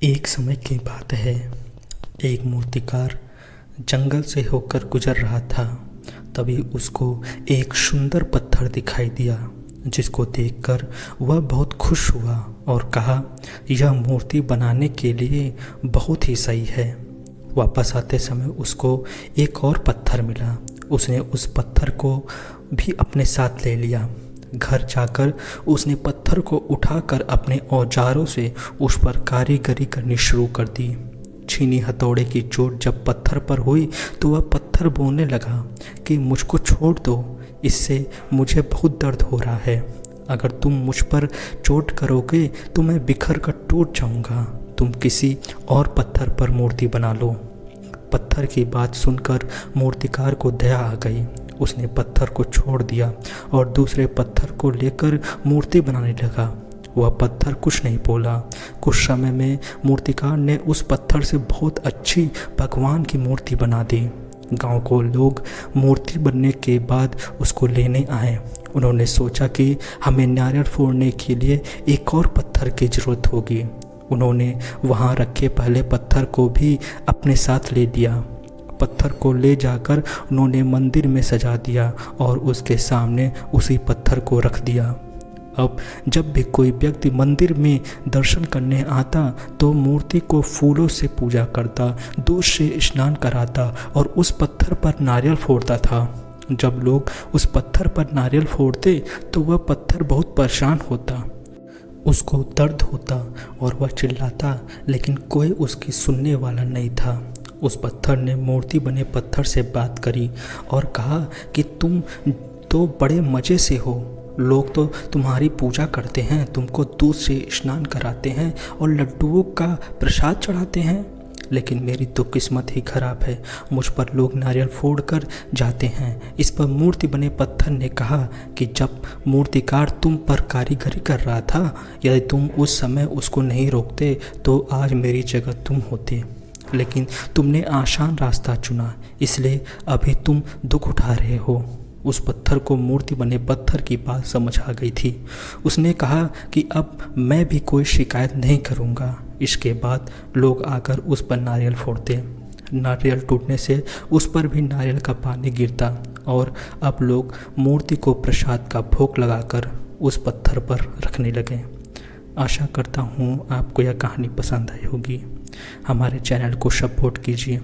एक समय की बात है। एक मूर्तिकार जंगल से होकर गुजर रहा था। तभी उसको एक सुंदर पत्थर दिखाई दिया, जिसको देखकर वह बहुत खुश हुआ और कहा, यह मूर्ति बनाने के लिए बहुत ही सही है। वापस आते समय उसको एक और पत्थर मिला। उसने उस पत्थर को भी अपने साथ ले लिया। घर जाकर उसने पत्थर को उठाकर अपने औजारों से उस पर कारीगरी करनी शुरू कर दी। छीनी हथौड़े की चोट जब पत्थर पर हुई तो वह पत्थर बोलने लगा कि मुझको छोड़ दो, इससे मुझे बहुत दर्द हो रहा है। अगर तुम मुझ पर चोट करोगे तो मैं बिखर कर टूट जाऊंगा। तुम किसी और पत्थर पर मूर्ति बना लो। पत्थर की बात सुनकर मूर्तिकार को दया आ गई। उसने पत्थर को छोड़ दिया और दूसरे पत्थर को लेकर मूर्ति बनाने लगा। वह पत्थर कुछ नहीं बोला। कुछ समय में मूर्तिकार ने उस पत्थर से बहुत अच्छी भगवान की मूर्ति बना दी। गांव को लोग मूर्ति बनने के बाद उसको लेने आए। उन्होंने सोचा कि हमें नारियल फोड़ने के लिए एक और पत्थर की ज़रूरत होगी। उन्होंने वहां रखे पहले पत्थर को भी अपने साथ ले लिया। पत्थर को ले जाकर उन्होंने मंदिर में सजा दिया और उसके सामने उसी पत्थर को रख दिया। अब जब भी कोई व्यक्ति मंदिर में दर्शन करने आता तो मूर्ति को फूलों से पूजा करता, दूध से स्नान कराता और उस पत्थर पर नारियल फोड़ता था। जब लोग उस पत्थर पर नारियल फोड़ते तो वह पत्थर बहुत परेशान होता, उसको दर्द होता और वह चिल्लाता, लेकिन कोई उसकी सुनने वाला नहीं था। उस पत्थर ने मूर्ति बने पत्थर से बात करी और कहा कि तुम तो बड़े मज़े से हो, लोग तो तुम्हारी पूजा करते हैं, तुमको दूध से स्नान कराते हैं और लड्डुओं का प्रसाद चढ़ाते हैं, लेकिन मेरी तो किस्मत ही खराब है, मुझ पर लोग नारियल फोड़ कर जाते हैं। इस पर मूर्ति बने पत्थर ने कहा कि जब मूर्तिकार तुम पर कारीगरी कर रहा था, यदि तुम उस समय उसको नहीं रोकते तो आज मेरी जगह तुम होते, लेकिन तुमने आसान रास्ता चुना, इसलिए अभी तुम दुख उठा रहे हो। उस पत्थर को मूर्ति बने पत्थर की बात समझ आ गई थी। उसने कहा कि अब मैं भी कोई शिकायत नहीं करूँगा। इसके बाद लोग आकर उस पर नारियल फोड़ते। नारियल टूटने से उस पर भी नारियल का पानी गिरता और अब लोग मूर्ति को प्रसाद का भोग लगाकर उस पत्थर पर रखने लगे। आशा करता हूँ आपको यह कहानी पसंद आई होगी। हमारे चैनल को सपोर्ट कीजिए,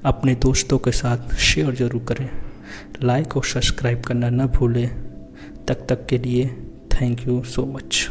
अपने दोस्तों के साथ शेयर ज़रूर करें, लाइक और सब्सक्राइब करना न भूलें। तब तक के लिए थैंक यू सो मच।